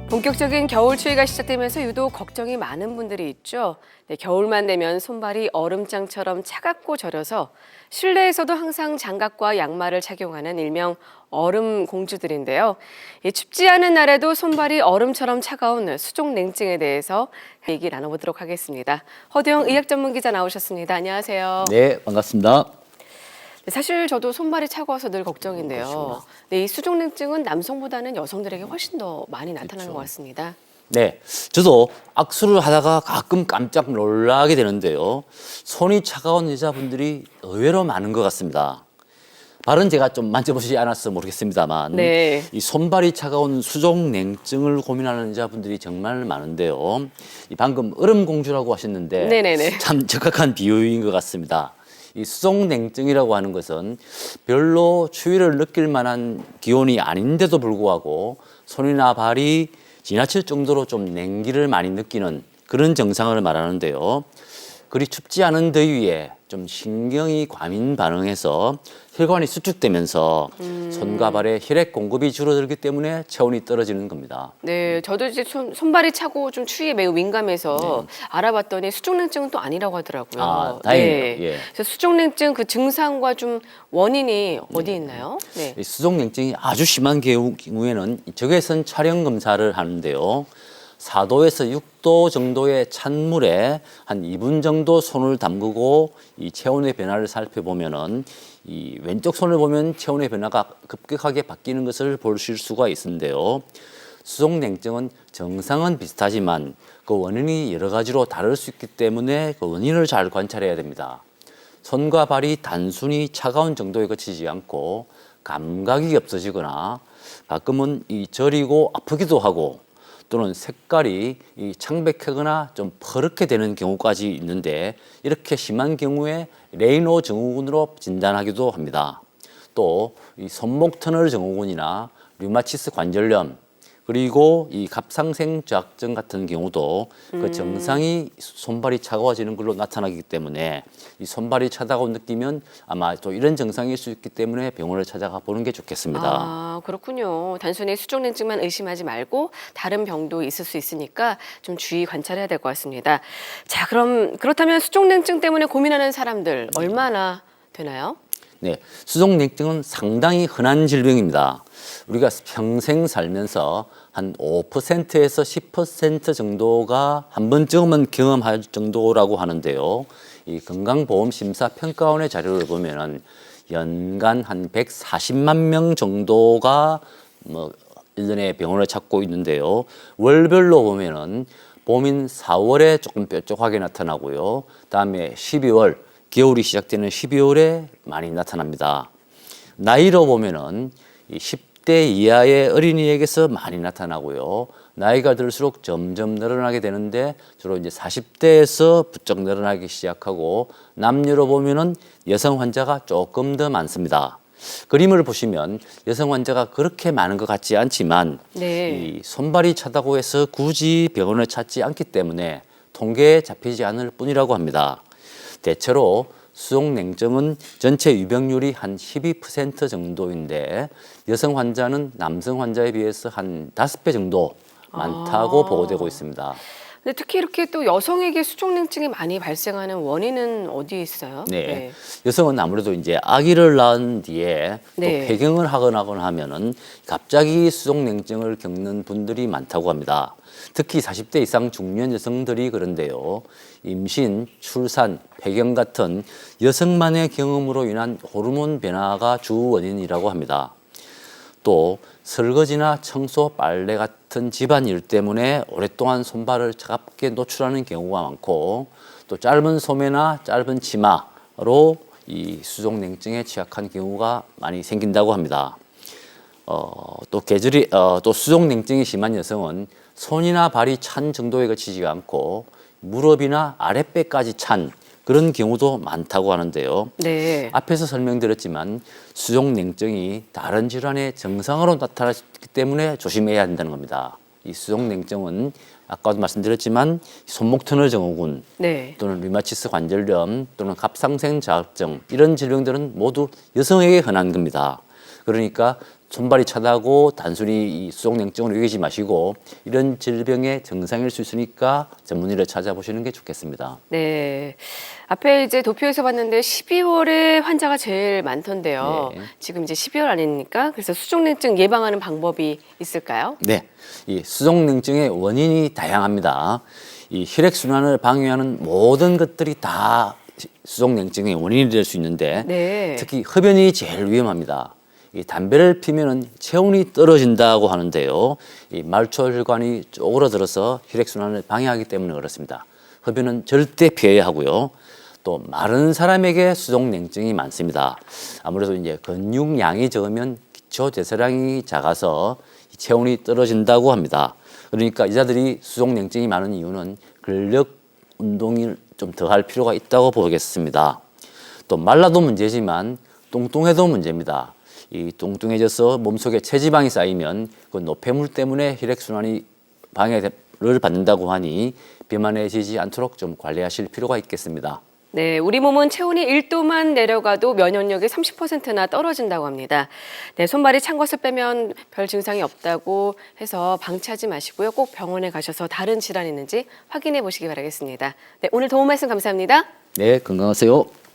본격적인 겨울 추위가 시작되면서 유독 걱정이 많은 분들이 있죠. 네, 겨울만 되면 손발이 얼음장처럼 차갑고 저려서 실내에서도 항상 장갑과 양말을 착용하는 일명 얼음 공주들인데요. 춥지 않은 날에도 손발이 얼음처럼 차가운 수족 냉증에 대해서 얘기 나눠보도록 하겠습니다. 허두영 의학 전문 기자 나오셨습니다. 안녕하세요. 네, 반갑습니다. 네, 사실 저도 손발이 차가워서 늘 걱정인데요. 네, 이 수족 냉증은 남성보다는 여성들에게 훨씬 더 많이 나타나는 것 같습니다. 네, 저도 악수를 하다가 가끔 깜짝 놀라게 되는데요. 손이 차가운 여자분들이 의외로 많은 것 같습니다. 발은 제가 좀 만져보시지 않아서 모르겠습니다만 네. 이 손발이 차가운 수족 냉증을 고민하는 여자분들이 정말 많은데요. 이 방금 얼음공주라고 하셨는데 네네네. 참 적합한 비유인 것 같습니다. 이 수족 냉증이라고 하는 것은 별로 추위를 느낄 만한 기온이 아닌데도 불구하고 손이나 발이 지나칠 정도로 좀 냉기를 많이 느끼는 그런 증상을 말하는데요. 그리 춥지 않은 더위에 좀 신경이 과민 반응해서 혈관이 수축되면서 손과 발에 혈액 공급이 줄어들기 때문에 체온이 떨어지는 겁니다. 네, 저도 이제 손발이 차고 좀 추위에 매우 민감해서 알아봤더니 수족냉증은 또 아니라고 하더라고요. 아, 다행이네요. 네. 예. 그래서 수족냉증 그 증상과 좀 원인이 어디 있나요? 네. 이 수족 냉증이 아주 심한 경우에는 적외선 촬영 검사를 하는데요. 4도에서 6도 정도의 찬물에 한 2분 정도 손을 담그고 이 체온의 변화를 살펴보면은 이 왼쪽 손을 보면 체온의 변화가 급격하게 바뀌는 것을 보실 수가 있는데요. 수족 냉증은 정상은 비슷하지만 그 원인이 여러 가지로 다를 수 있기 때문에 그 원인을 잘 관찰해야 됩니다. 손과 발이 단순히 차가운 정도에 그치지 않고 감각이 없어지거나 가끔은 이 저리고 아프기도 하고 또는 색깔이 이 창백하거나 좀 퍼렇게 되는 경우까지 있는데 이렇게 심한 경우에 레이노 증후군으로 진단하기도 합니다. 또 이 손목 터널 증후군이나 류마티스 관절염 그리고 이 갑상생 저학증 같은 경우도 그 증상이 손발이 차가워지는 걸로 나타나기 때문에 이 손발이 차다고 느끼면 아마 또 이런 증상일 수 있기 때문에 병원을 찾아가 보는 게 좋겠습니다. 아, 그렇군요. 단순히 수족냉증만 의심하지 말고 다른 병도 있을 수 있으니까 좀 주의 관찰해야 될 것 같습니다. 자, 그렇다면 수족냉증 때문에 고민하는 사람들 얼마나 되나요? 네, 수족 냉증은 상당히 흔한 질병입니다. 우리가 평생 살면서 한 5%에서 10% 정도가 한 번쯤은 경험할 정도라고 하는데요. 이 건강보험심사평가원의 자료를 보면은 연간 한 140만 명 정도가 1년에 병원을 찾고 있는데요. 월별로 보면은 봄인 4월에 조금 뾰족하게 나타나고요. 다음에 12월, 겨울이 시작되는 12월에 많이 나타납니다. 나이로 보면은 10대 이하의 어린이에게서 많이 나타나고요. 나이가 들수록 점점 늘어나게 되는데 주로 이제 40대에서 부쩍 늘어나기 시작하고 남녀로 보면은 여성 환자가 조금 더 많습니다. 그림을 보시면 여성 환자가 그렇게 많은 것 같지 않지만 네. 이 손발이 차다고 해서 굳이 병원을 찾지 않기 때문에 통계에 잡히지 않을 뿐이라고 합니다. 대체로 수족 냉증은 전체 유병률이 한 12% 정도인데 여성 환자는 남성 환자에 비해서 한 5배 정도 많다고 보고되고 있습니다. 근데 특히 이렇게 또 여성에게 수족냉증이 많이 발생하는 원인은 어디에 있어요? 네. 여성은 아무래도 이제 아기를 낳은 뒤에 또 네. 폐경을 하거나 하면은 갑자기 수족냉증을 겪는 분들이 많다고 합니다. 특히 40대 이상 중년 여성들이 그런데요. 임신, 출산, 폐경 같은 여성만의 경험으로 인한 호르몬 변화가 주 원인이라고 합니다. 또 설거지나 청소, 빨래 같은 집안일 때문에 오랫동안 손발을 차갑게 노출하는 경우가 많고 또 짧은 소매나 짧은 치마로 이 수족 냉증에 취약한 경우가 많이 생긴다고 합니다. 또 수족 냉증이 심한 여성은 손이나 발이 찬 정도에 그치지 않고 무릎이나 아랫배까지 찬 그런 경우도 많다고 하는데요. 네. 앞에서 설명드렸지만 수족 냉증이 다른 질환의 증상으로 나타나기 때문에 조심해야 한다는 겁니다. 이 수족 냉증은 아까도 말씀드렸지만 손목 터널 증후군 네. 또는 류마티스 관절염 또는 갑상생 자극증 이런 질병들은 모두 여성에게 흔한 겁니다. 그러니까 손발이 차다고 단순히 이 수족냉증으로 여기지 마시고 이런 질병의 증상일 수 있으니까 전문의를 찾아보시는 게 좋겠습니다. 네. 앞에 이제 도표에서 봤는데 12월에 환자가 제일 많던데요. 네. 지금 이제 12월 아닙니까? 그래서 수족냉증 예방하는 방법이 있을까요? 네, 이 수족냉증의 원인이 다양합니다. 이 혈액순환을 방해하는 모든 것들이 다 수족냉증의 원인이 될 수 있는데 네. 특히 흡연이 제일 위험합니다. 이 담배를 피면은 체온이 떨어진다고 하는데요. 이 말초혈관이 쪼그라들어서 혈액순환을 방해하기 때문에 그렇습니다. 흡연은 절대 피해야 하고요. 또 마른 사람에게 수족냉증이 많습니다. 아무래도 이제 근육량이 적으면 기초 대사량이 작아서 체온이 떨어진다고 합니다. 그러니까 이자들이 수족냉증이 많은 이유는 근력 운동을 좀 더 할 필요가 있다고 보겠습니다. 또 말라도 문제지만 뚱뚱해도 문제입니다. 이 뚱뚱해져서 몸속에 체지방이 쌓이면 그 노폐물 때문에 혈액순환이 방해를 받는다고 하니 비만해지지 않도록 좀 관리하실 필요가 있겠습니다. 네, 우리 몸은 체온이 1도만 내려가도 면역력이 30%나 떨어진다고 합니다. 네, 손발이 찬 것을 빼면 별 증상이 없다고 해서 방치하지 마시고요. 꼭 병원에 가셔서 다른 질환이 있는지 확인해 보시기 바라겠습니다. 네, 오늘 도움 말씀 감사합니다. 네, 건강하세요.